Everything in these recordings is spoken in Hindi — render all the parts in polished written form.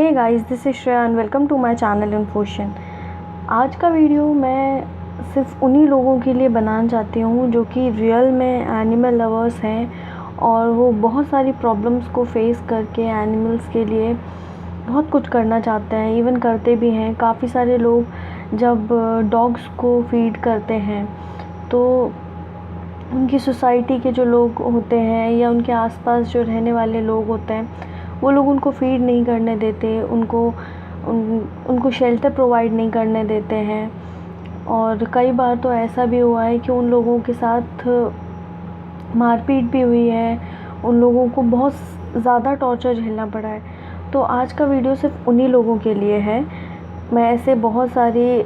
Hey guys, this is Shreya and welcome to my channel Infotion. आज का वीडियो मैं सिर्फ उन्हीं लोगों के लिए बनाना चाहती हूँ जो कि रियल में एनिमल लवर्स हैं और वो बहुत सारी प्रॉब्लम्स को फेस करके एनिमल्स के लिए बहुत कुछ करना चाहते हैं, इवन करते भी हैं। काफ़ी सारे लोग जब डॉग्स को फीड करते हैं तो उनकी सोसाइटी के जो लोग होते हैं या उनके आसपास जो रहने वाले लोग होते हैं वो लोग उनको फीड नहीं करने देते, उनको शेल्टर प्रोवाइड नहीं करने देते हैं। और कई बार तो ऐसा भी हुआ है कि उन लोगों के साथ मारपीट भी हुई है, उन लोगों को बहुत ज़्यादा टॉर्चर झेलना पड़ा है। तो आज का वीडियो सिर्फ उन्हीं लोगों के लिए है। मैं ऐसे बहुत सारे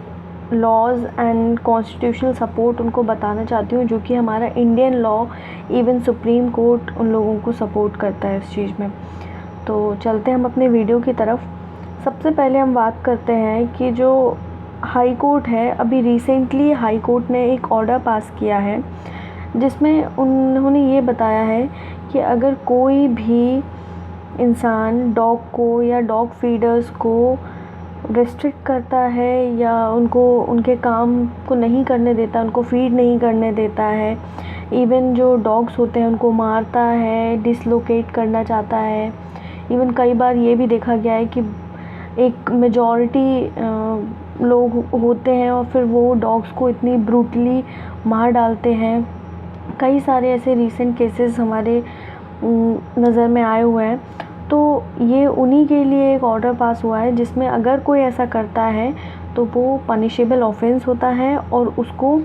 लॉज़ एंड कॉन्स्टिट्यूशनल सपोर्ट उनको बताना चाहती हूँ जो कि हमारा Indian law, even supreme court उन लोगों को सपोर्ट करता है इस चीज़ में। तो चलते हैं हम अपने वीडियो की तरफ। सबसे पहले हम बात करते हैं कि जो हाई कोर्ट है, अभी रिसेंटली हाई कोर्ट ने एक ऑर्डर पास किया है जिसमें उन्होंने ये बताया है कि अगर कोई भी इंसान डॉग को या डॉग फीडर्स को रेस्ट्रिक्ट करता है या उनको उनके काम को नहीं करने देता, उनको फीड नहीं करने देता है, इवन जो डॉग्स होते हैं उनको मारता है, डिसलोकेट करना चाहता है। इवन कई बार ये भी देखा गया है कि एक मेजॉरिटी लोग होते हैं और फिर वो डॉग्स को इतनी ब्रूटली मार डालते हैं। कई सारे ऐसे रीसेंट केसेस हमारे नज़र में आए हुए हैं। तो ये उन्हीं के लिए एक ऑर्डर पास हुआ है जिसमें अगर कोई ऐसा करता है तो वो पनिशेबल ऑफेंस होता है और उसको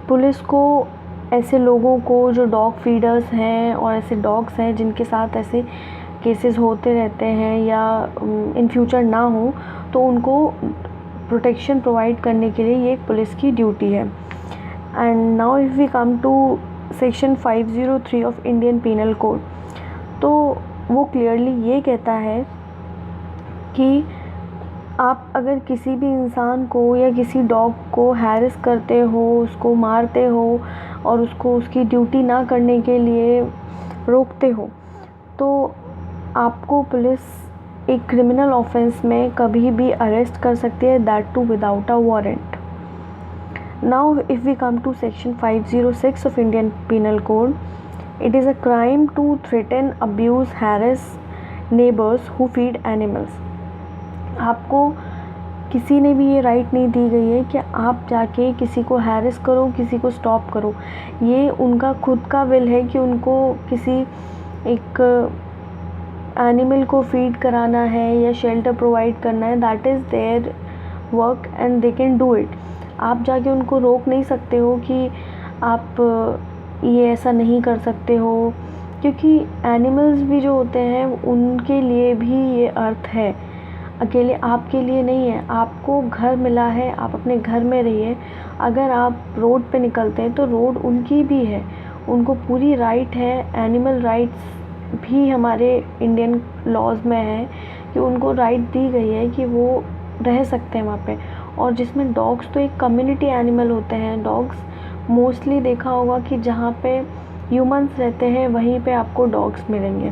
पुलिस को ऐसे लोगों को जो डॉग फीडर्स हैं और ऐसे डॉग्स हैं जिनके साथ ऐसे केसेस होते रहते हैं या इन फ्यूचर ना हो तो उनको प्रोटेक्शन प्रोवाइड करने के लिए ये एक पुलिस की ड्यूटी है। And now if we come to section 503 of Indian penal code, तो वो क्लियरली ये कहता है कि आप अगर किसी भी इंसान को या किसी डॉग को हैरेस करते हो, उसको मारते हो और उसको उसकी ड्यूटी ना करने के लिए रोकते हो तो आपको पुलिस एक क्रिमिनल ऑफेंस में कभी भी अरेस्ट कर सकती है, that to without a warrant. Now if we come to section 506 of Indian penal code, it is a crime to threaten, abuse, harass neighbours who feed animals. आपको किसी ने भी ये राइट नहीं दी गई है कि आप जाके किसी को हैरेस करो, किसी को स्टॉप करो। ये उनका खुद का विल है कि उनको किसी एक एनिमल को फीड कराना है या शेल्टर प्रोवाइड करना है, that is their work and they can do it. आप जाके उनको रोक नहीं सकते हो कि आप ये ऐसा नहीं कर सकते हो, क्योंकि एनिमल्स भी जो होते हैं उनके लिए भी ये अर्थ है, अकेले आपके लिए नहीं है। आपको घर मिला है, आप अपने घर में रहिए। अगर आप रोड पे निकलते हैं तो रोड उनकी भी है, उनको पूरी राइट है। एनिमल राइट्स भी हमारे इंडियन लॉज में है कि उनको राइट दी गई है कि वो रह सकते हैं वहाँ पे। और जिसमें डॉग्स तो एक कम्युनिटी एनिमल होते हैं। डॉग्स मोस्टली देखा होगा कि जहाँ पे ह्यूमंस रहते हैं वहीं पे आपको डॉग्स मिलेंगे।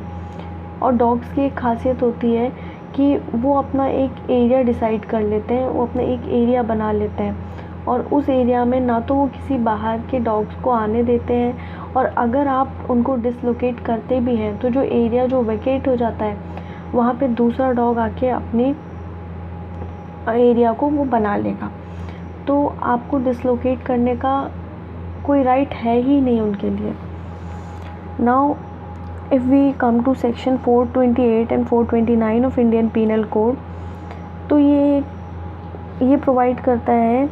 और डॉग्स की एक खासियत होती है कि वो अपना एक एरिया डिसाइड कर लेते हैं, वो अपना एक एरिया बना लेते हैं और उस एरिया में ना तो वो किसी बाहर के डॉग्स को आने देते हैं, और अगर आप उनको डिसलोकेट करते भी हैं तो जो एरिया जो वेकेट हो जाता है वहाँ पे दूसरा डॉग आके अपने एरिया को वो बना लेगा। तो आपको डिसलोकेट करने का कोई राइट है ही नहीं उनके लिए। Now if we come to section 428 and 429 of Indian penal code, तो ये प्रोवाइड करता है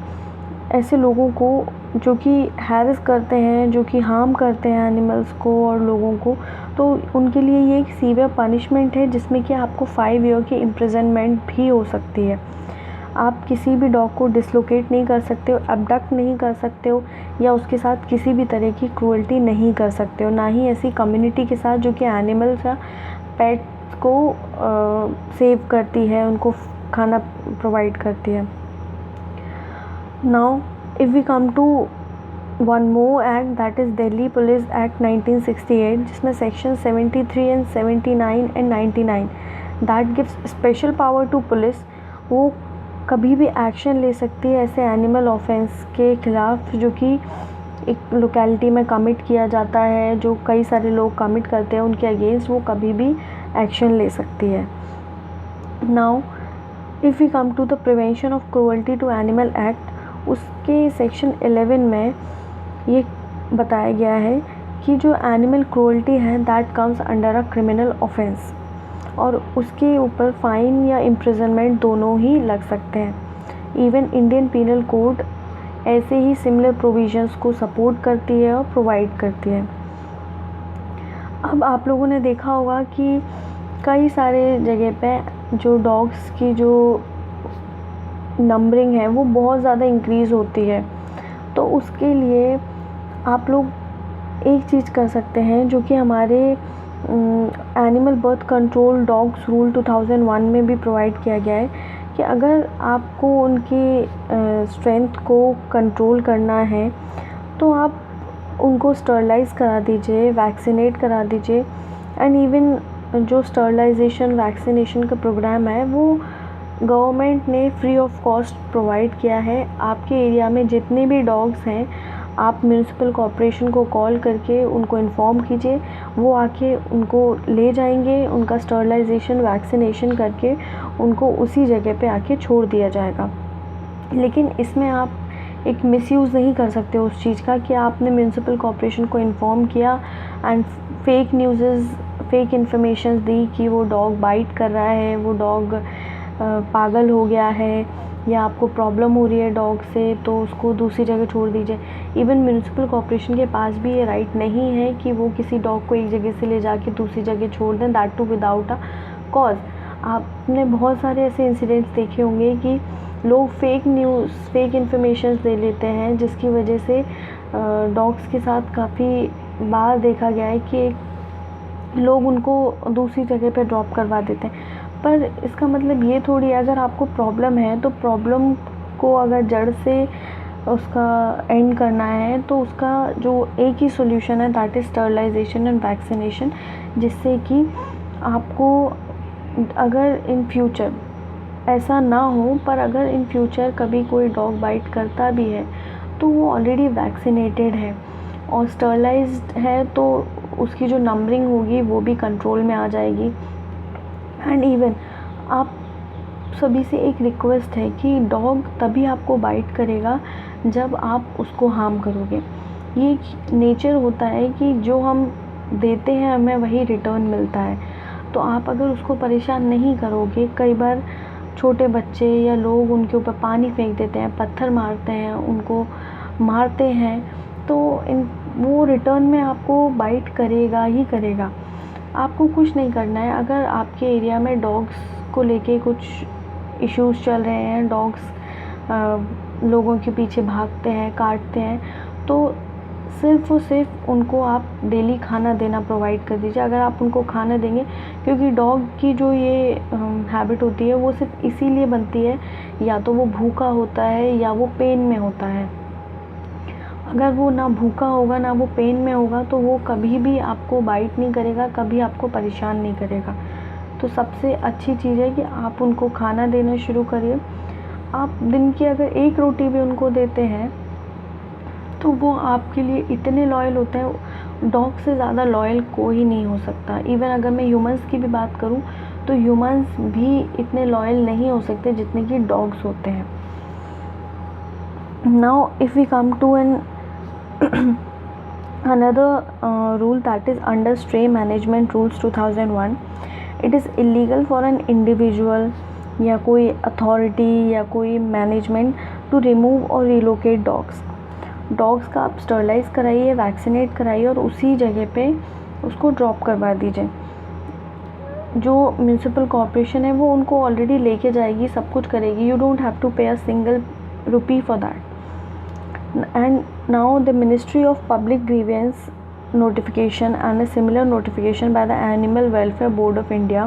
ऐसे लोगों को जो कि हैरेस करते हैं, जो कि हार्म करते हैं एनिमल्स को और लोगों को, तो उनके लिए ये एक सीवियर पनिशमेंट है जिसमें कि आपको 5 ईयर की इम्प्रिजनमेंट भी हो सकती है। आप किसी भी डॉग को डिसलोकेट नहीं कर सकते हो, अबडक्ट नहीं कर सकते हो या उसके साथ किसी भी तरह की क्रूअल्टी नहीं कर सकते हो, ना ही ऐसी कम्युनिटी के साथ जो कि एनिमल्स या पेट्स को सेव करती है, उनको खाना प्रोवाइड करती है। Now if we come to one more act, that is Delhi police act 1968, जिसमें section 73 and 79 and 99 that gives special power to police. वो कभी भी एक्शन ले सकती है ऐसे एनिमल ऑफेंस के ख़िलाफ़ जो कि एक लोकेलिटी में कमिट किया जाता है, जो कई सारे लोग कमिट करते हैं, उनके अगेंस्ट वो कभी भी एक्शन ले सकती है। Now if we come to the prevention of cruelty to animal act, उसके सेक्शन 11 में ये बताया गया है कि जो एनिमल क्रूअल्टी है that comes under a criminal offence, और उसके ऊपर फ़ाइन या इम्प्रिजनमेंट दोनों ही लग सकते हैं। इवन इंडियन पीनल कोड ऐसे ही सिमिलर प्रोविजंस को सपोर्ट करती है और प्रोवाइड करती है। अब आप लोगों ने देखा होगा कि कई सारे जगह पे जो डॉग्स की जो नंबरिंग है वो बहुत ज़्यादा इंक्रीज़ होती है, तो उसके लिए आप लोग एक चीज़ कर सकते हैं जो कि हमारे animal birth control dogs rule 2001 में भी प्रोवाइड किया गया है कि अगर आपको उनकी स्ट्रेंथ को कंट्रोल करना है तो आप उनको स्टरलाइज़ करा दीजिए, वैक्सीनेट करा दीजिए। एंड इवन जो स्टरलाइजेशन वैक्सीनेशन का प्रोग्राम है वो गवर्नमेंट ने फ्री ऑफ कॉस्ट प्रोवाइड किया है। आपके एरिया में जितने भी डॉग्स हैं आप म्यूनिसिपल कॉर्पोरेशन को कॉल करके उनको इन्फॉर्म कीजिए, वो आके उनको ले जाएंगे, उनका स्टरलाइजेशन वैक्सीनेशन करके उनको उसी जगह पे आके छोड़ दिया जाएगा। लेकिन इसमें आप एक मिसयूज़ नहीं कर सकते उस चीज़ का कि आपने म्यूनिसिपल कॉर्पोरेशन को इन्फॉर्म किया and fake news fake information दी कि वो डॉग बाइट कर रहा है, वो डॉग पागल हो गया है या आपको प्रॉब्लम हो रही है डॉग से तो उसको दूसरी जगह छोड़ दीजिए। इवन म्यूनिसिपल कॉर्पोरेशन के पास भी ये राइट नहीं है कि वो किसी डॉग को एक जगह से ले जाके दूसरी जगह छोड़ दें, that to without a cause. आपने बहुत सारे ऐसे इंसिडेंट्स देखे होंगे कि लोग फेक न्यूज़ फेक इन्फॉर्मेशन दे लेते हैं जिसकी वजह से डॉग्स के साथ काफ़ी बार देखा गया है कि लोग उनको दूसरी जगह पे ड्रॉप करवा देते हैं। पर इसका मतलब ये थोड़ी है अगर आपको प्रॉब्लम है तो प्रॉब्लम को अगर जड़ से उसका एंड करना है तो उसका जो एक ही सॉल्यूशन है that is sterilization and vaccination, जिससे कि आपको अगर इन फ्यूचर ऐसा ना हो, पर अगर इन फ्यूचर कभी कोई डॉग बाइट करता भी है तो वो ऑलरेडी वैक्सीनेटेड है और स्टरलाइज्ड है, तो उसकी जो नंबरिंग होगी वो भी कंट्रोल में आ जाएगी। एंड इवन आप सभी से एक रिक्वेस्ट है कि डॉग तभी आपको बाइट करेगा जब आप उसको हार्म करोगे। ये नेचर होता है कि जो हम देते हैं हमें वही रिटर्न मिलता है, तो आप अगर उसको परेशान नहीं करोगे, कई बार छोटे बच्चे या लोग उनके ऊपर पानी फेंक देते हैं, पत्थर मारते हैं, उनको मारते हैं, तो वो रिटर्न में आपको बाइट करेगा ही करेगा। आपको कुछ नहीं करना है। अगर आपके एरिया में डॉग्स को लेके कुछ इश्यूज़ चल रहे हैं, डॉग्स लोगों के पीछे भागते हैं, काटते हैं, तो सिर्फ़ और सिर्फ उनको आप डेली खाना देना प्रोवाइड कर दीजिए। अगर आप उनको खाना देंगे, क्योंकि डॉग की जो ये हैबिट होती है वो सिर्फ इसीलिए बनती है या तो वो भूखा होता है या वो पेन में होता है। अगर वो ना भूखा होगा ना वो पेन में होगा तो वो कभी भी आपको बाइट नहीं करेगा, कभी आपको परेशान नहीं करेगा। तो सबसे अच्छी चीज़ है कि आप उनको खाना देना शुरू करिए। आप दिन की अगर एक रोटी भी उनको देते हैं तो वो आपके लिए इतने लॉयल होते हैं, डॉग से ज़्यादा लॉयल कोई नहीं हो सकता। इवन अगर मैं ह्यूमंस की भी बात करूं तो ह्यूमंस भी इतने लॉयल नहीं हो सकते जितने कि डॉग्स होते हैं। Now if we come to an another rule, that is under stray management rules 2001, it is illegal for an individual या कोई authority या कोई management to remove or relocate dogs का आप स्टरलाइज़ कराइए, वैक्सीनेट कराइए और उसी जगह पे उसको ड्रॉप करवा दीजिए। जो म्यूनिसिपल कॉर्पोरेशन है वो उनको ऑलरेडी लेके जाएगी, सब कुछ करेगी। यू डोंट हैव टू पे a single rupee for that. And now the Ministry of Public Grievance notification and a similar notification by the Animal Welfare Board of India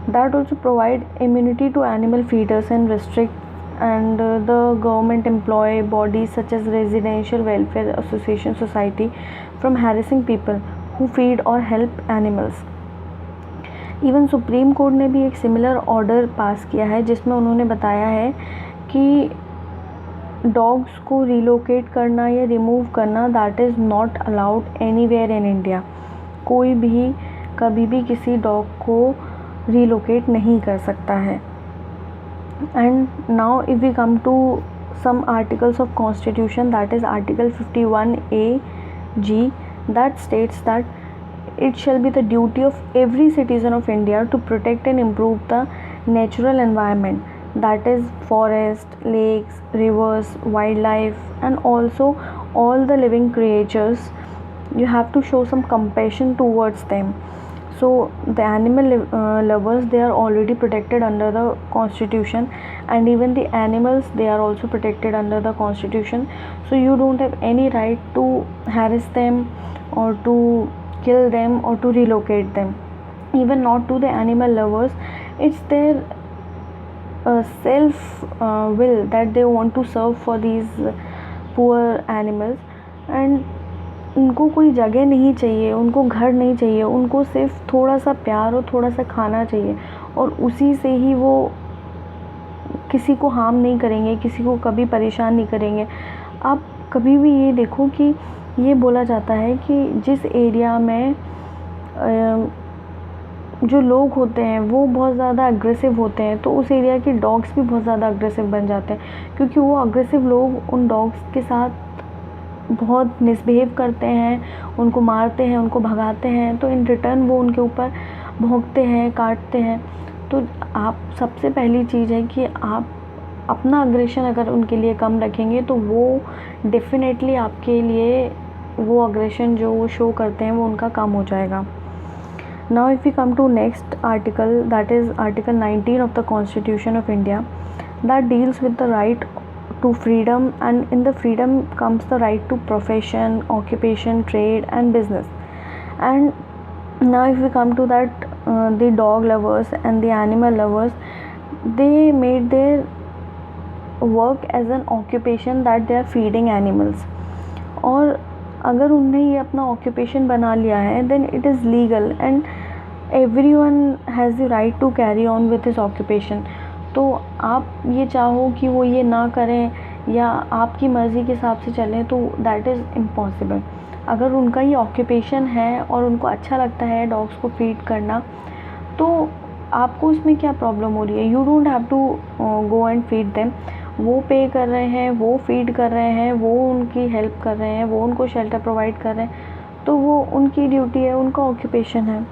that also provide immunity to animal feeders and restrict and the government employee bodies such as Residential Welfare Association Society from harassing people who feed or help animals। Even supreme court ने भी एक सिमिलर ऑर्डर पास किया है जिसमें उन्होंने बताया है कि डॉग्स को रिलोकेट करना या रिमूव करना that is not allowed anywhere in India. कोई भी कभी भी किसी डॉग को रिलोकेट नहीं कर सकता है। And now if we come to some articles of constitution, that is article 51A(g), that states that it shall be the duty of every citizen of India to protect and improve the natural environment, that is forest, lakes, rivers, wildlife, and also all the living creatures. You have to show some compassion towards them. So the animal lovers, they are already protected under the constitution, and even the animals, they are also protected under the constitution. So you don't have any right to harass them or to kill them or to relocate them. Even not to the animal lovers, it's their self will that they want to serve for these poor animals. And उनको कोई जगह नहीं चाहिए, उनको घर नहीं चाहिए, उनको सिर्फ थोड़ा सा प्यार और थोड़ा सा खाना चाहिए, और उसी से ही वो किसी को हार्म नहीं करेंगे, किसी को कभी परेशान नहीं करेंगे। आप कभी भी ये देखो कि ये बोला जाता है कि जिस एरिया में जो लोग होते हैं वो बहुत ज़्यादा अग्रेसिव होते हैं, तो उस एरिया के डॉग्स भी बहुत ज़्यादा अग्रेसिव बन जाते हैं, क्योंकि वो अग्रेसिव लोग उन डॉग्स के साथ बहुत मिसबिहेव करते हैं, उनको मारते हैं, उनको भगाते हैं, तो इन रिटर्न वो उनके ऊपर भौंकते हैं, काटते हैं। तो आप सबसे पहली चीज़ है कि आप अपना अग्रेशन अगर उनके लिए कम रखेंगे तो वो डेफिनेटली आपके लिए वो अग्रेशन जो वो शो करते हैं वो उनका कम हो जाएगा। Now if we come to next article, that is article 19 of the constitution of India, that deals with the right to freedom, and in the freedom comes the right to profession, occupation, trade and business. And now if we come to that, the dog lovers and the animal lovers, they made their work as an occupation that they are feeding animals. और अगर उन्हें ये अपना occupation बना लिया है then it is legal and everyone has the right to carry on with his occupation. तो आप ये चाहो कि वो ये ना करें या आपकी मर्ज़ी के हिसाब से चलें तो दैट इज़ इम्पॉसिबल। अगर उनका ये ऑक्यूपेशन है और उनको अच्छा लगता है डॉग्स को फीड करना, तो आपको उसमें क्या प्रॉब्लम हो रही है? You don't have to go and feed them. वो पे कर रहे हैं, वो फीड कर रहे हैं, वो उनकी हेल्प कर रहे हैं, वो उनको शेल्टर प्रोवाइड कर रहे हैं, तो वो उनकी ड्यूटी है, उनका ऑक्यूपेशन है।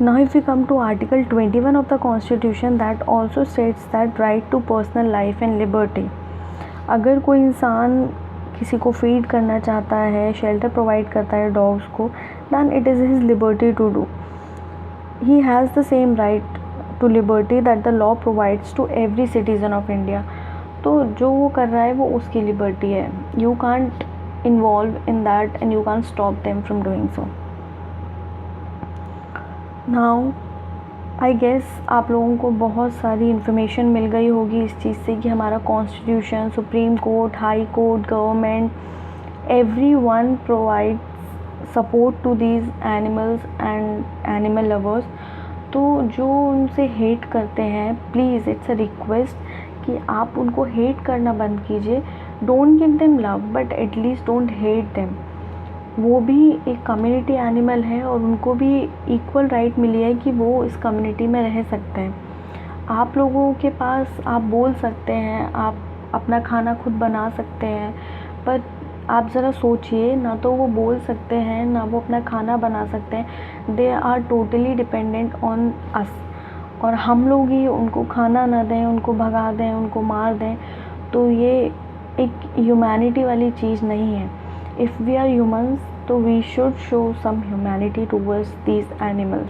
Now if we come to article 21 of the constitution, that also states that right to personal life and liberty. अगर कोई इंसान किसी को फीड करना चाहता है, शेल्टर प्रोवाइड करता है डॉग्स को, then it is his liberty to do. He has the same right to liberty that the law provides to every citizen of India. तो जो वो कर रहा है वो उसकी लिबर्टी है। You can't involve in that and you can't stop them from doing so. Now I guess आप लोगों को बहुत सारी इन्फॉर्मेशन मिल गई होगी इस चीज़ से कि हमारा constitution, supreme court, high court, government, everyone provides support to these animals and animal lovers. तो जो उनसे हेट करते हैं, प्लीज़ इट्स अ रिक्वेस्ट कि आप उनको हेट करना बंद कीजिए. Don't give them love but at least don't hate them. वो भी एक कम्युनिटी एनिमल है और उनको भी इक्वल राइट मिली है कि वो इस कम्युनिटी में रह सकते हैं. आप लोगों के पास आप बोल सकते हैं, आप अपना खाना खुद बना सकते हैं, पर आप ज़रा सोचिए, ना तो वो बोल सकते हैं ना वो अपना खाना बना सकते हैं. They are totally dependent on us. और हम लोग ही उनको खाना ना दें, उनको भगा दें, उनको मार दें, तो ये एक ह्यूमैनिटी वाली चीज़ नहीं है. इफ़ वी आर ह्यूमन्स तो we should show some humanity towards these animals.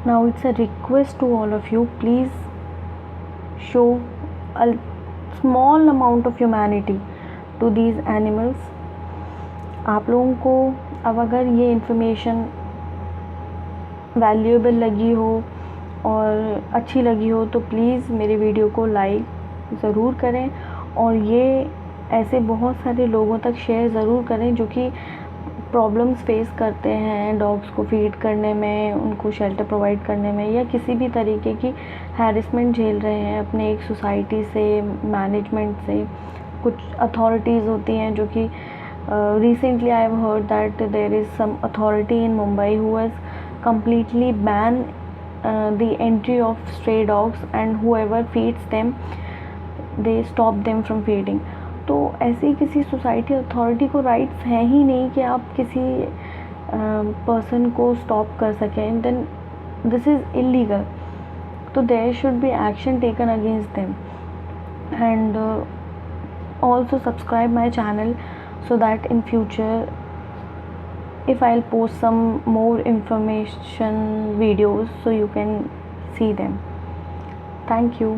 Now it's a request to all of you, please show a small amount of humanity to these animals. आप लोगों को अब अगर ये इन्फॉर्मेशन वैल्यूएबल लगी हो और अच्छी लगी हो तो प्लीज़ मेरे वीडियो को लाइक ज़रूर करें और ये ऐसे बहुत सारे लोगों तक शेयर ज़रूर करें जो कि प्रॉब्लम्स फेस करते हैं डॉग्स को फीड करने में, उनको शेल्टर प्रोवाइड करने में, या किसी भी तरीके की हैरेसमेंट झेल रहे हैं अपने एक सोसाइटी से, मैनेजमेंट से। कुछ अथॉरिटीज़ होती हैं जो कि recently I have heard that there is some authority in Mumbai who has completely banned the entry of stray dogs, and whoever feeds them they stop them from feeding. तो ऐसी किसी सोसाइटी अथॉरिटी को राइट्स हैं ही नहीं कि आप किसी पर्सन को स्टॉप कर सकें, देन दिस इज़ इलीगल। तो there should be action taken against them. And also subscribe my channel so that in future if I'll post some more information videos so you can see them. Thank you.